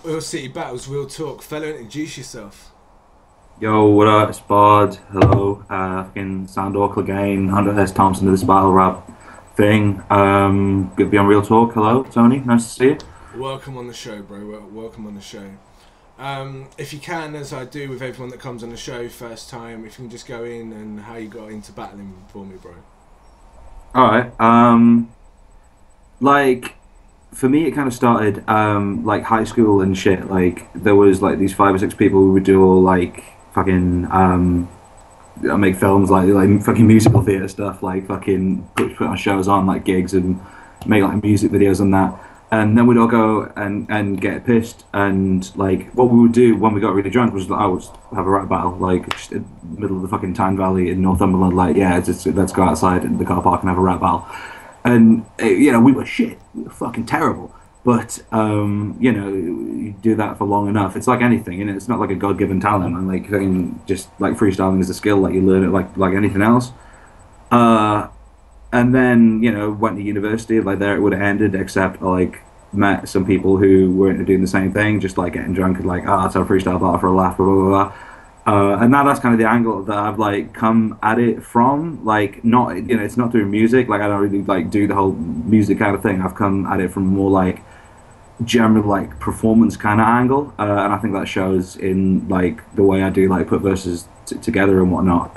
OilCityBattles, real talk. Fella, introduce yourself. Yo, what up? It's Bard. Hello. Fucking sound awful again. 100 S Thompson to this battle rap thing. Good to be on Real Talk. Hello, Tony. Nice to see you. Welcome on the show, bro. Welcome on the show. If you can, as I do with everyone that comes on the show first time, if you can just go in and how you got into battling for me, bro. All right. Like for me, it kind of started like high school and shit. Like there was like these five or six people who would do all like fucking make films like fucking musical theater stuff, like fucking put on shows on like gigs and make like music videos and that. And then we'd all go and get pissed. And like what we would do when we got really drunk was like, I would have a rap battle, like just in the middle of the fucking Tyne Valley in Northumberland. Like, yeah, let's go outside in the car park and have a rap battle. And you know, we were shit, we were fucking terrible. But you know, you do that for long enough. It's like anything, and it's not like a God-given talent. And like just like freestyling is a skill, like you learn it like anything else. Uh, and then you know went to university. Like there it would have ended, except like met some people who weren't doing the same thing, just like getting drunk and like, oh, let's have a freestyle battle for a laugh, blah blah blah. And now that's kind of the angle that I've like come at it from. Like not, you know, it's not through music. Like I don't really like do the whole music kind of thing. I've come at it from more like general like performance kind of angle, and I think that shows in like the way I do like put verses together and whatnot.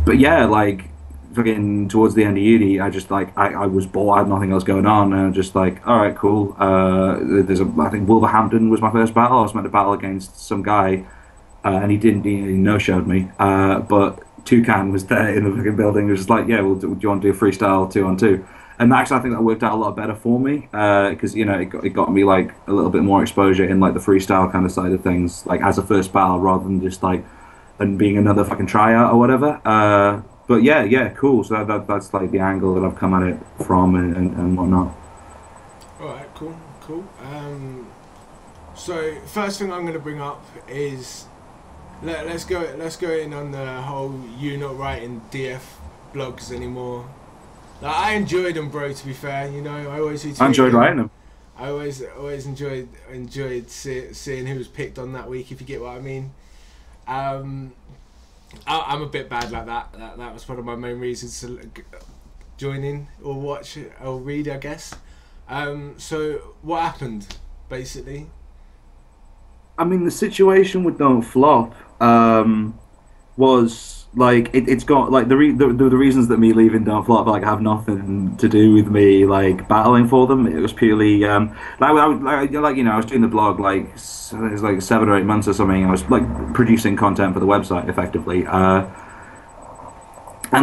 But yeah, like fucking towards the end of uni, I just like I was bored, I had nothing else going on, and I'm just like, all right, cool. There's a I think Wolverhampton was my first battle. I was meant to battle against some guy, and he no showed me. But Toucan was there in the fucking building. It was just like, yeah, well, do you want to do a freestyle 2-on-2? And actually, I think that worked out a lot better for me because you know it got me like a little bit more exposure in like the freestyle kind of side of things, like as a first battle rather than just like and being another fucking tryout or whatever. But yeah, cool. So that's like the angle that I've come at it from and whatnot. All right, cool. So first thing I'm going to bring up is let's go in on the whole you not writing DF blogs anymore. Like, I enjoyed them, bro. To be fair, you know, I always I retweet enjoyed them. writing them. I always enjoyed seeing who was picked on that week, if you get what I mean. Um, I'm a bit bad like that. That was one of my main reasons to join in or watch or read, I guess. So what happened, basically? I mean, the situation with Don't Flop was like it's got like the reasons that me leaving Don't Flop like have nothing to do with me like battling for them. It was purely like you know I was doing the blog like it was like 7 or 8 months or something. I was like producing content for the website effectively. And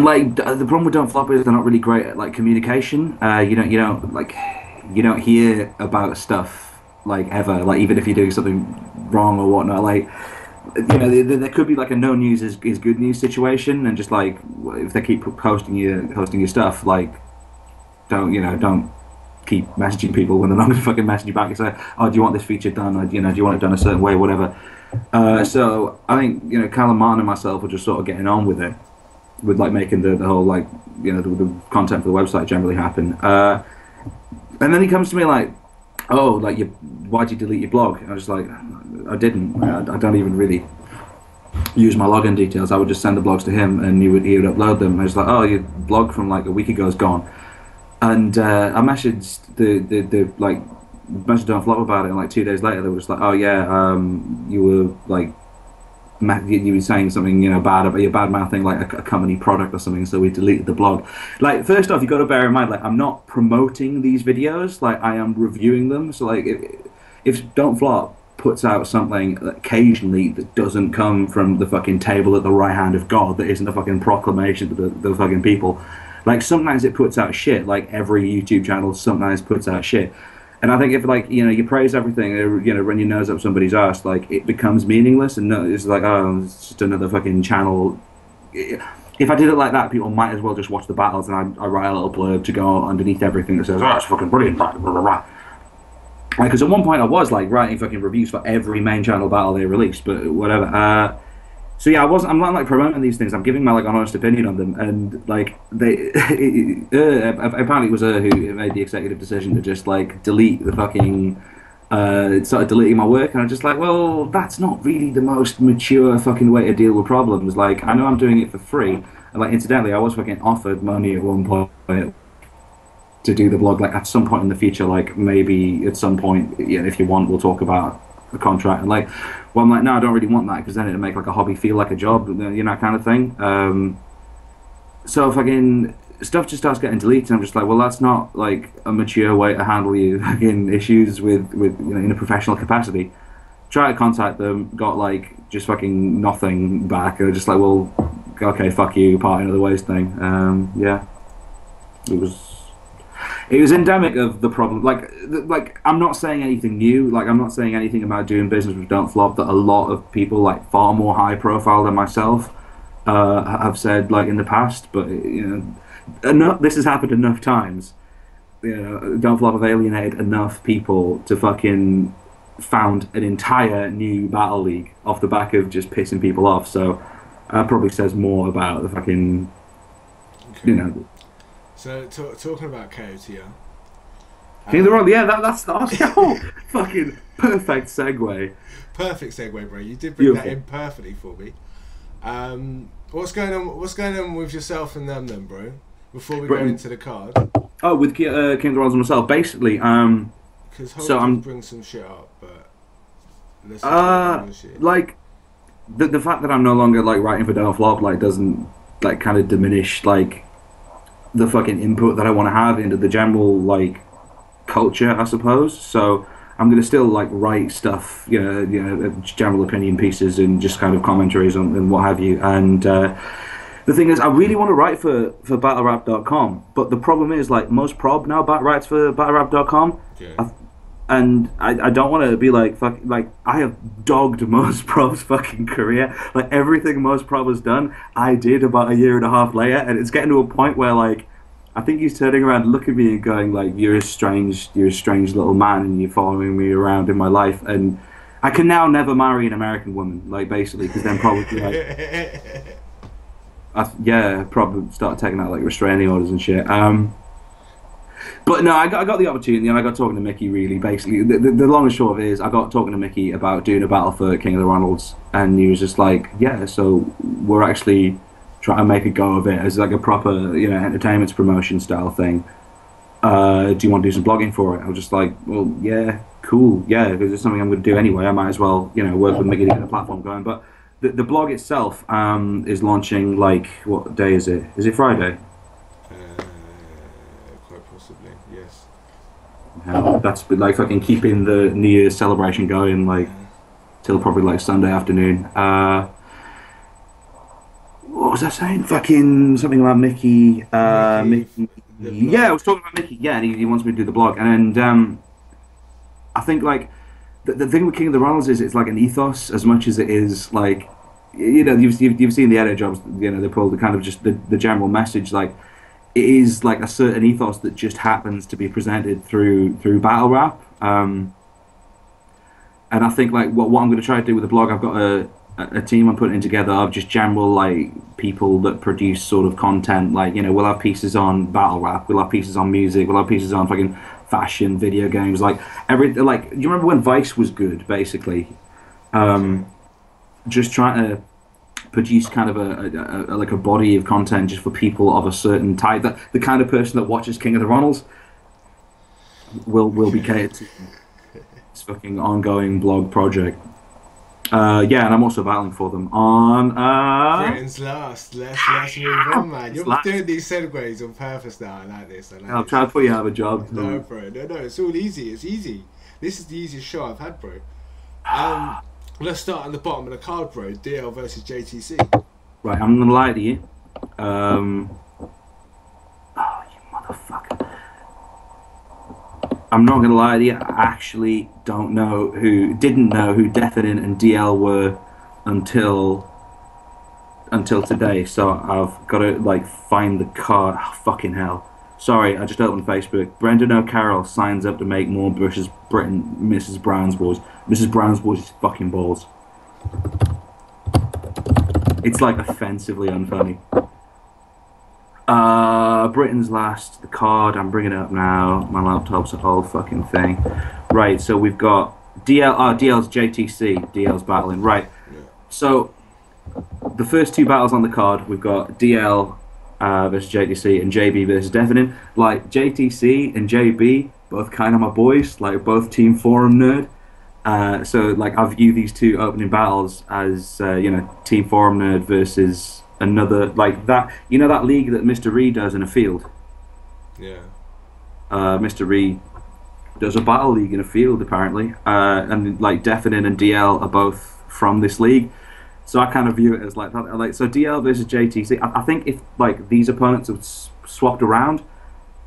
like the problem with Don't Flop is they're not really great at like communication. You don't hear about stuff like ever, like even if you're doing something wrong or whatnot, like you know there could be like a no news is good news situation, and just like if they keep posting your stuff, like don't keep messaging people when they're not going to fucking message you back and say, oh, do you want this feature done, or you know, do you want it done a certain way, or whatever. So I think you know Callum Martin and myself were just sort of getting on with it, with like making the whole like you know the content for the website generally happen. And then he comes to me like, oh, like why'd you delete your blog? And I was like, I didn't. I don't even really use my login details. I would just send the blogs to him, and he would upload them. And I was like, oh, your blog from like a week ago is gone. And I messaged the like messaged Don't Flop about it, and like 2 days later, they were just like, oh yeah, you were like you were saying something, you know, bad about your bad mouthing like a company product or something, so we deleted the blog. Like, first off, you got to bear in mind, like, I'm not promoting these videos, like, I am reviewing them. So like if Don't Flop puts out something occasionally that doesn't come from the fucking table at the right hand of God, that isn't a fucking proclamation to the fucking people, like sometimes it puts out shit, like every YouTube channel sometimes puts out shit. And I think if like you know you praise everything, you know, run your nose up somebody's ass, like it becomes meaningless, and no, it's like, oh, it's just another fucking channel. If I did it like that, people might as well just watch the battles, and I write a little blurb to go underneath everything that says, oh, it's fucking brilliant, blah blah blah. Because at one point I was like writing fucking reviews for every main channel battle they released, but whatever. So yeah, I'm not like promoting these things. I'm giving my like honest opinion on them, and like apparently it was who made the executive decision to just like delete the fucking started deleting my work, and I'm just like, well, that's not really the most mature fucking way to deal with problems. Like, I know I'm doing it for free, and like, incidentally, I was fucking offered money at one point to do the blog. Like, at some point in the future, like maybe at some point, yeah, if you want, we'll talk about the contract. And like, well, I'm like, no, I don't really want that because then it'd make like a hobby feel like a job, you know, kind of thing. So fucking stuff just starts getting deleted. And I'm just like, well, that's not like a mature way to handle your fucking issues with you know, in a professional capacity. Try to contact them, got like just fucking nothing back. And just like, well, okay, fuck you, parting of the ways thing. Yeah, it was endemic of the problem. Like I'm not saying anything new. Like I'm not saying anything about doing business with Don't Flop that a lot of people like far more high profile than myself have said like in the past. But you know, this has happened enough times. You know, Don't Flop have alienated enough people to fucking found an entire new battle league off the back of just pissing people off. So that probably says more about the fucking, you know. So talking about KOTR. King of the Rock, yeah, that's fucking perfect segue. Perfect segue, bro. You did bring that in perfectly for me. What's going on? What's going on with yourself and them, then, bro? Before we go into the card. Oh, with King of the Rock and myself, basically. Because so I'm bring some shit up, but let's like the fact that I'm no longer like writing for Don't Flop like doesn't like kind of diminish like the fucking input that I want to have into the general like culture, I suppose. So I'm gonna still like write stuff, you know, general opinion pieces and just kind of commentaries and what have you. And the thing is, I really want to write for BattleRap.com, but the problem is like most prob now writes for BattleRap.com. Yeah. And I don't want to be like I have dogged most prob's fucking career. Like everything most prob has done, I did about a year and a half later, and it's getting to a point where like I think he's turning around and looking at me and going like, you're a strange little man, and you're following me around in my life, and I can now never marry an American woman, like basically, because then probably like probably start taking out like restraining orders and shit. But no, I got the opportunity, and I got talking to Mickey. Really, basically, the long and short of it is, I got talking to Mickey about doing a battle for King of the Ronalds, and he was just like, "Yeah, so we're actually trying to make a go of it as like a proper, you know, entertainment promotion style thing. Do you want to do some blogging for it?" I was just like, "Well, yeah, cool, yeah, because it's something I'm going to do anyway. I might as well, you know, work with Mickey to get the platform going." But the blog itself is launching like, what day is it? Is it Friday? That's like fucking keeping the New Year's celebration going like till probably like Sunday afternoon. What was I saying? Fucking something about Mickey. Mickey. Yeah, I was talking about Mickey. Yeah, and he wants me to do the blog, and I think like the thing with King of the Ronalds is it's like an ethos as much as it is like, you know, you've seen the edit jobs. You know, they pull the kind of just the general message like. It is like a certain ethos that just happens to be presented through battle rap, and I think like what I'm going to try to do with the blog, I've got a team I'm putting together of just general like people that produce sort of content. Like, you know, we'll have pieces on battle rap, we'll have pieces on music, we'll have pieces on fucking fashion, video games, like everything. Like, do you remember when Vice was good? Basically, just trying to produce kind of a like a body of content just for people of a certain type, that the kind of person that watches King of the Ronalds will be catered to this fucking ongoing blog project. Yeah, and I'm also battling for them on Britain's Last. Let's move on, man. You're doing these segues on purpose now. I like this. I'll try to put you out of a job. No, bro. No, it's all easy. It's easy. This is the easiest show I've had, bro. Let's start at the bottom of the card, bro. DL versus JTC. Right, I'm gonna lie to you. Oh, you motherfucker. I'm not gonna lie to you. I actually didn't know who Deafening and DL were until today. So I've got to like find the card. Oh, fucking hell. Sorry, I just opened Facebook. Brendan O'Carroll signs up to make more versus Mrs. Brown's Boys. Mrs. Brown's Boys is fucking balls. It's like offensively unfunny. Britain's last, the card. I'm bringing it up now. My laptop's a whole fucking thing. Right, so we've got DL. DL's JTC. DL's battling. Right. Yeah. So the first two battles on the card, we've got DL versus JTC and JB versus Deafening. Like JTC and JB, both kind of my boys. Like both Team Forum nerd. So like I view these two opening battles as you know, Team Forum nerd versus another, like that, you know, that league that Mr. Reed does in a field. Yeah. Mr. Reed does a battle league in a field apparently, and like Deafening and DL are both from this league. So I kind of view it as like that. Like, so DL versus JTC. I think if like these opponents had swapped around,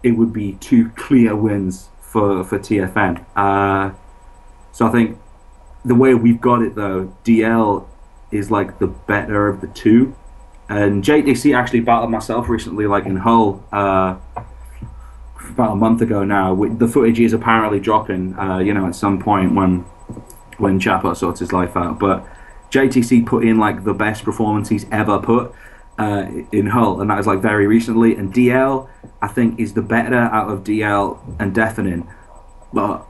it would be two clear wins for TFN. So I think the way we've got it though, DL is like the better of the two. And JTC actually battled myself recently, like in Hull, about a month ago now. The footage is apparently dropping, you know, at some point when Chapo sorts his life out. But JTC put in like the best performance he's ever put in Hull, and that was like very recently. And DL, I think, is the better out of DL and Deafening. But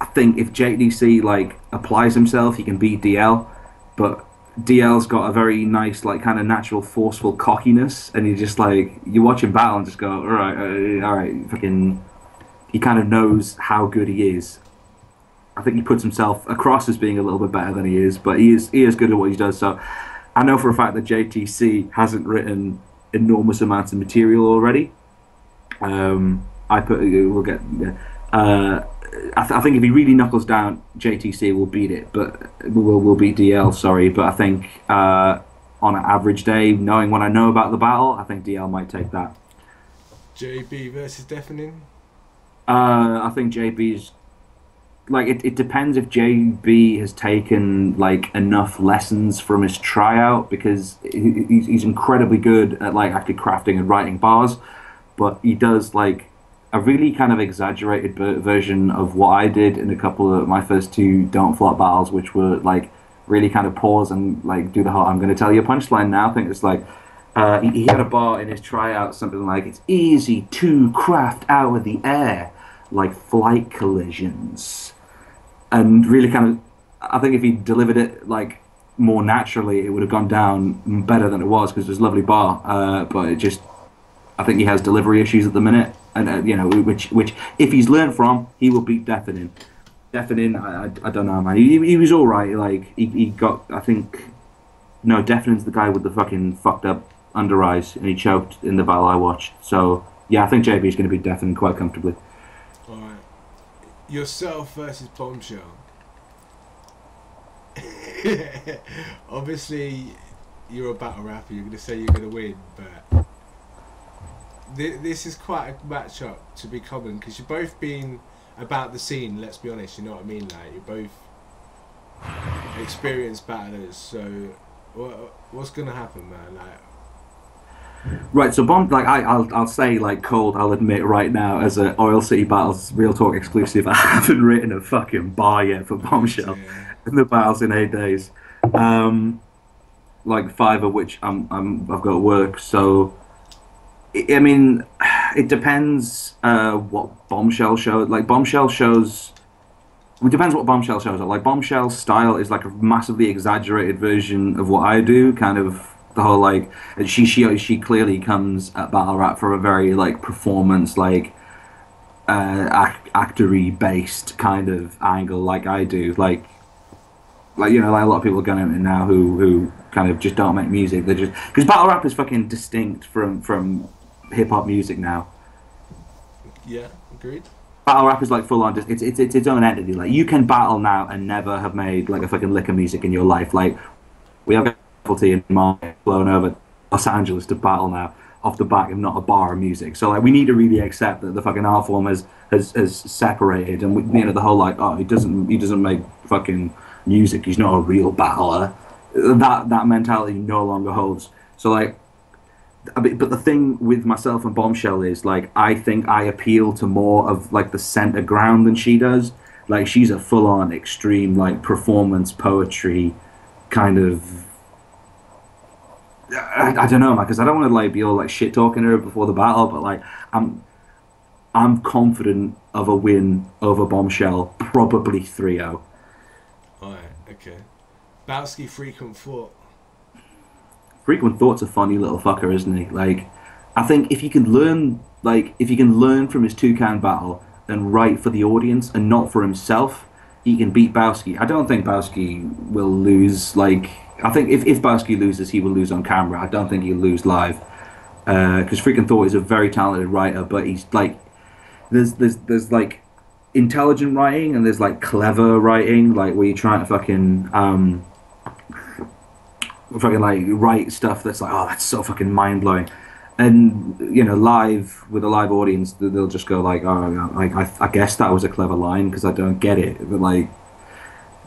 I think if JTC like applies himself, he can beat DL. But DL's got a very nice, like, kind of natural, forceful cockiness, and you just like, you watch him battle and just go, all right, fucking. He kind of knows how good he is. I think he puts himself across as being a little bit better than he is, but he is good at what he does. So I know for a fact that JTC hasn't written enormous amounts of material already. We'll get. I think if he really knuckles down, JTC will beat it, but we'll beat DL. Sorry, but I think on an average day, knowing what I know about the battle, I think DL might take that. JB versus Deafening. I think JB's like it depends if JB has taken like enough lessons from his tryout, because he's incredibly good at like actually crafting and writing bars, but he does like a really kind of exaggerated version of what I did in a couple of my first two Don't Flop battles, which were like really kind of pause and like do the whole I'm going to tell you a punchline now. I think it's like he had a bar in his tryout, something like, it's easy to craft out of the air like flight collisions, and really kind of, I think if he delivered it like more naturally, it would have gone down better than it was, because it was a lovely bar, but it just, I think he has delivery issues at the minute. And you know, which if he's learned from, he will beat Deafening. Deafening, I don't know, man. He was all right. Like he got, I think, no, Deafening's the guy with the fucking fucked up under eyes, and he choked in the battle I watched. So yeah, I think JB is going to beat Deafening quite comfortably. All right, yourself versus Bombshell. Obviously, you're a battle rapper. You're going to say you're going to win, but this is quite a matchup to be common, because you've both been about the scene, let's be honest, you know what I mean? Like, you're both experienced battlers, so what's gonna happen, man? Like, right, so I'll say, like, cold, I'll admit right now, as a OilCityBattles Real Talk exclusive, I haven't written a fucking bar yet for Bombshell in the battles in 8 days. Like 5 of which I've got work, so I mean, it depends what Bombshell shows. Like Bombshell shows, it depends what Bombshell shows. Like Bombshell's style is like a massively exaggerated version of what I do. Kind of the whole like she clearly comes at battle rap from a very like performance, like actory based kind of angle, like I do. Like you know, like a lot of people are going at it now who kind of just don't make music. They just, because battle rap is fucking distinct from hip hop music now. Yeah, agreed. Battle rap is like full on. It's its own entity. Like you can battle now and never have made like a fucking lick of music in your life. Like we have faculty in Mark flown over Los Angeles to battle now off the back of not a bar of music. So like we need to really accept that the fucking art form has separated, and we, you know, the whole like, oh, he doesn't make fucking music, he's not a real battler. That mentality no longer holds. So like, but the thing with myself and Bombshell is like, I think I appeal to more of like the center ground than she does. Like she's a full on extreme like performance poetry kind of I don't know, man, because I don't want to like be all like shit talking her before the battle, but like I'm confident of a win over Bombshell, probably 3-0. Alright, okay. Bowski frequent thought. Frequent Thought's a funny little fucker, isn't he? Like, I think if you can learn, from his Toucan battle and write for the audience and not for himself, he can beat Bowski. I don't think Bowski will lose. Like, I think if Bowski loses, he will lose on camera. I don't think he'll lose live, because Frequent Thought is a very talented writer, but he's like, there's like intelligent writing and there's like clever writing, like where you're trying to fucking like write stuff that's like, oh, that's so fucking mind blowing, and you know, live with a live audience, they'll just go like, oh, I guess that was a clever line because I don't get it. But like,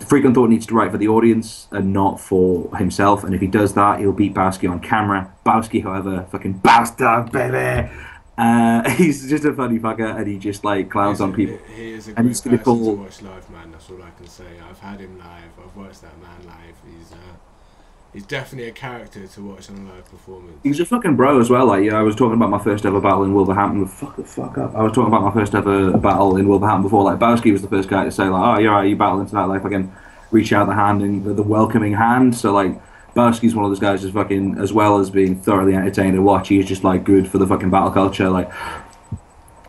Frequent Thought needs to write for the audience and not for himself, and if he does that, he'll beat Bowski on camera. Bowski, however, fucking bastard, baby. He's just a funny fucker, and he just like clowns on people. He is a great person to watch live, man. That's all I can say. I've had him live. I've watched that man live. He's definitely a character to watch on a live performance. He's a fucking bro as well. Like, yeah, I was talking about my first ever battle in Wolverhampton. Fuck up. I was talking about my first ever battle in Wolverhampton before. Like, Bowski was the first guy to say like, oh, you're right, you battling tonight. Like, fucking reach out the hand and the welcoming hand. So like, Bowski's one of those guys who's fucking, as well as being thoroughly entertaining to watch, he's just like good for the fucking battle culture. Like,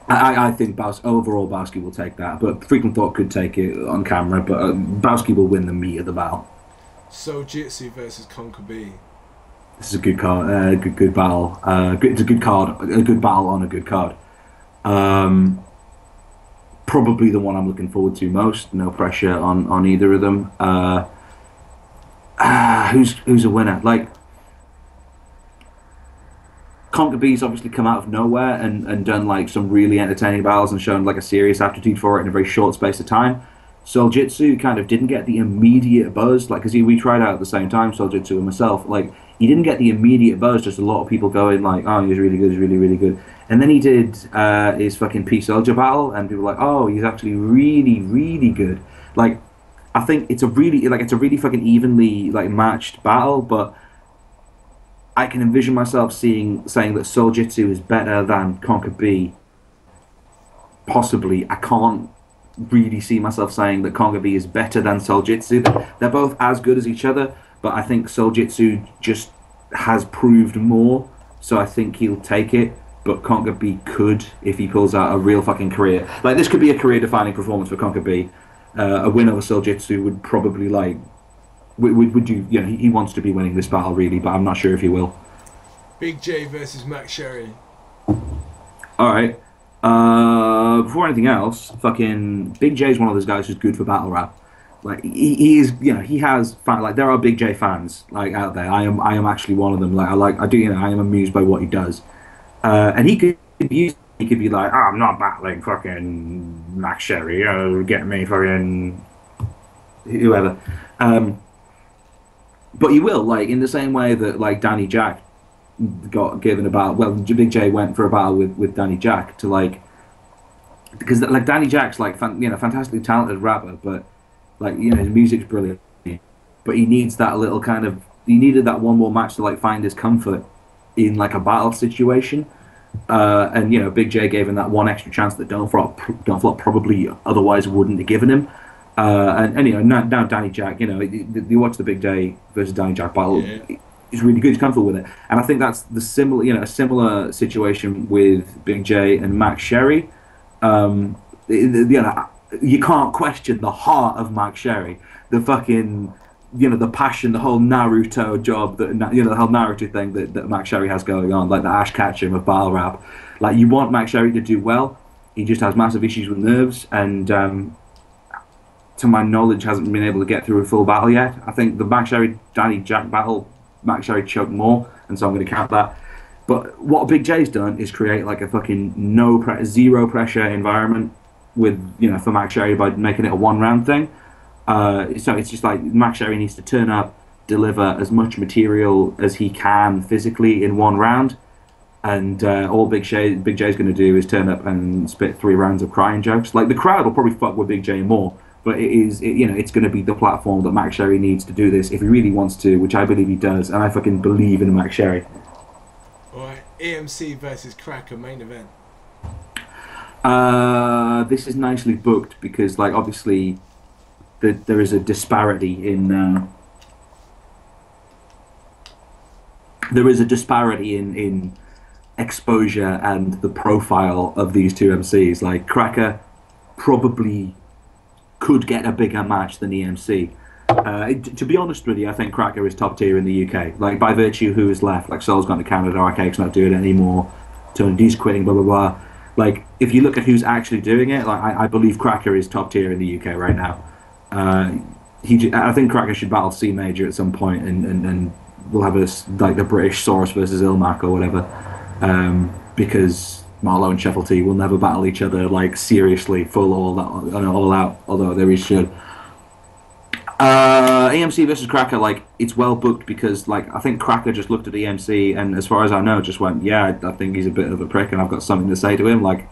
I think overall Bowski will take that, but Frequent Thought could take it on camera, but Bowski will win the meat of the battle. So Jitsu versus Conquer B. This is a good card, good battle. It's a good card, a good battle on a good card. Probably the one I'm looking forward to most. No pressure on either of them. Who's a winner? Like, Conquer B's obviously come out of nowhere and done like some really entertaining battles and shown like a serious aptitude for it in a very short space of time. Soul Jitsu kind of didn't get the immediate buzz, like, because we tried out at the same time, Soul Jitsu and myself. Like, he didn't get the immediate buzz, just a lot of people going like, oh, he's really good, he's really, really good. And then he did his fucking P Soldier battle, and people were like, oh, he's actually really, really good. Like, I think it's a really fucking evenly like matched battle, but I can envision myself saying that Soul Jitsu is better than Conquer B. Possibly. I can't really see myself saying that Conquer B is better than Soul Jitsu. They're both as good as each other, but I think Soul Jitsu just has proved more, so I think he'll take it. But Conquer B could, if he pulls out a real fucking career. Like, this could be a career-defining performance for Conquer B. A win over Soul Jitsu would probably, like, would you know, he wants to be winning this battle, really, but I'm not sure if he will. Big J versus Max Sherry. Alright. Before anything else, fucking Big J is one of those guys who's good for battle rap. Like, he is, you know, he has like, there are Big J fans like out there. I am actually one of them. Like, I am amused by what he does. And he could be like, oh, I'm not battling fucking Max Sherry. Get me fucking whoever. But he will, like, in the same way that like Danny Jack got given a battle. Well, Big J went for a battle with Danny Jack to like, because like Danny Jack's like fantastically talented rapper, but like, you know, his music's brilliant, but he needs that little kind of, he needed that one more match to like find his comfort in like a battle situation, and you know, Big J gave him that one extra chance that Don't Flop probably otherwise wouldn't have given him. And you know, now Danny Jack, you know, you watch the Big J versus Danny Jack battle. Yeah. He's really good. He's comfortable with it, and I think that's the a similar situation with Big J and Max Sherry. You know, you can't question the heart of Max Sherry, the fucking, you know, the passion, the whole Naruto job that, you know, the whole Naruto thing that Max Sherry has going on, like the Ash Ketchum of battle rap. Like, you want Max Sherry to do well. He just has massive issues with nerves, and to my knowledge, hasn't been able to get through a full battle yet. I think the Max Sherry Danny Jack battle, Max Sherry choked more, and so I'm going to count that. But what Big J's done is create like a fucking zero pressure environment with, you know, for Max Sherry by making it a one round thing. So it's just like Max Sherry needs to turn up, deliver as much material as he can physically in one round, and all Big J's going to do is turn up and spit 3 rounds of crying jokes. Like, the crowd will probably fuck with Big J more, but it's going to be the platform that Max Sherry needs to do this if he really wants to, which I believe he does, and I fucking believe in Max Sherry. Alright, EMC versus Cracker main event. This is nicely booked because, like, obviously, there is a disparity in. There is a disparity in exposure and the profile of these two MCs. Like, Cracker probably could get a bigger match than EMC. To be honest with you, I think Cracker is top tier in the UK. Like, by virtue who is left, like Soul's gone to Canada, Arcade's not doing it anymore, Tony D's quitting, blah blah blah. Like, if you look at who's actually doing it, like I believe Cracker is top tier in the UK right now. I think Cracker should battle C Major at some point, and we'll have like the British Source versus Ilmac or whatever, because Marlowe and Sheffield T will never battle each other like seriously, full all out. Although they really should. EMC versus Cracker, like, it's well booked because, like, I think Cracker just looked at EMC and, as far as I know, just went, yeah, I think he's a bit of a prick and I've got something to say to him. Like,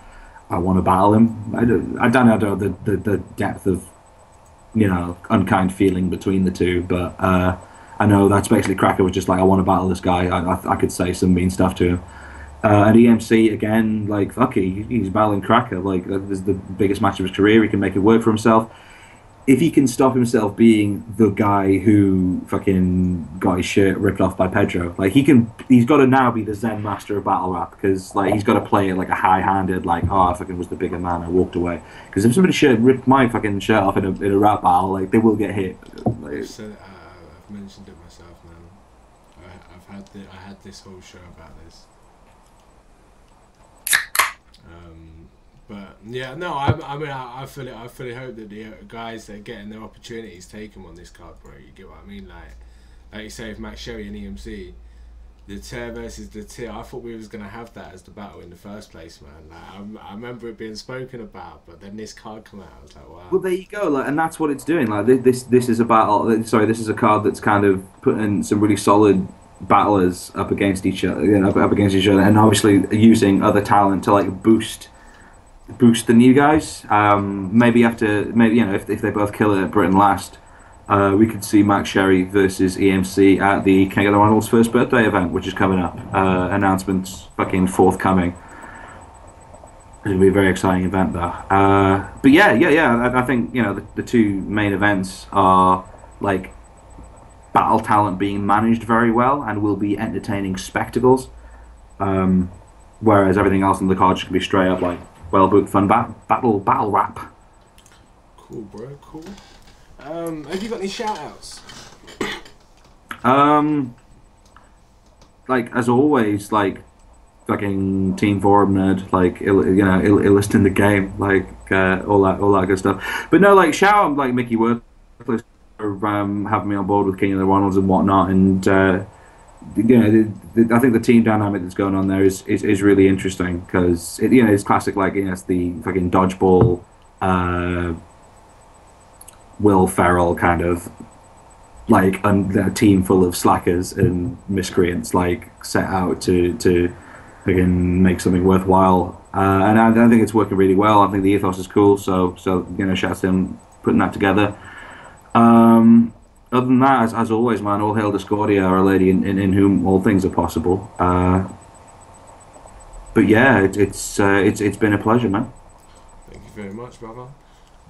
I want to battle him. I don't know the depth of, you know, unkind feeling between the two, but I know that's basically Cracker was just like, I want to battle this guy. I could say some mean stuff to him. And EMC, again, like, fuck it, he's battling Cracker. Like, this is the biggest match of his career. He can make it work for himself. If he can stop himself being the guy who fucking got his shirt ripped off by Pedro, like, he's got to now be the Zen master of battle rap, because, like, he's got to play it like a high-handed, like, oh, I fucking was the bigger man, I walked away. Because if somebody ripped my fucking shirt off in a rap battle, like, they will get hit. Like, So, I've mentioned it myself now. I had this whole show about this. But yeah, no, I mean, I fully hope that the guys that are getting their opportunities take them on this card, bro. You get what I mean? Like you say, if Max Sherry and EMC, the tier versus the tier, I thought we was gonna have that as the battle in the first place, man. Like, I remember it being spoken about, but then this card come out, I was like, wow. well, there you go, like, and that's what it's doing. Like, this is a battle. Sorry, this is a card that's kind of putting some really solid battlers up against each other, up against each other, and obviously using other talent to, like, boost the new guys. Maybe you know, if they both kill it at Britain Last, we could see Max Sherry versus EMC at the King of the Ronalds' first birthday event, which is coming up. Announcements fucking forthcoming. It'll be a very exciting event, though. But yeah. I think, you know, the two main events are, like, battle talent being managed very well and will be entertaining spectacles. Whereas everything else on the card should be straight up, like, well booked fun battle rap. Cool, bro. Cool. Have you got any shout outs? Like, as always, like, fucking Team Forum nerd, like, illest in the game, like, all that good stuff. But no, like, shout out, like, Mickey Worthless for having me on board with King of the Ronalds and whatnot, and you know, I think the team dynamic that's going on there is really interesting, because it's classic, like, it's the fucking dodgeball, Will Ferrell kind of, like, a team full of slackers and miscreants, like, set out to fucking make something worthwhile, and I think it's working really well. I think the ethos is cool, so you know, shout out to him putting that together. Other than that, as always, man, all hail Discordia, Our Lady in whom all things are possible. But yeah, it's been a pleasure, man. Thank you very much, brother.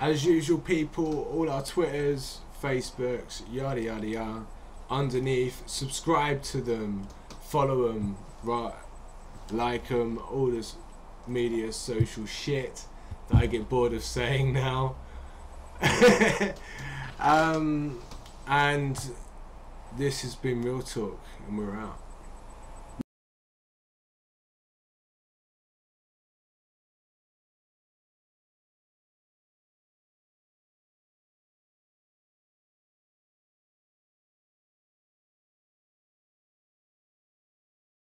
As usual, people, all our Twitters, Facebooks, yada yada yada, underneath, subscribe to them, follow them, right, like them, all this media, social shit that I get bored of saying now. And this has been Real Talk, and we're out.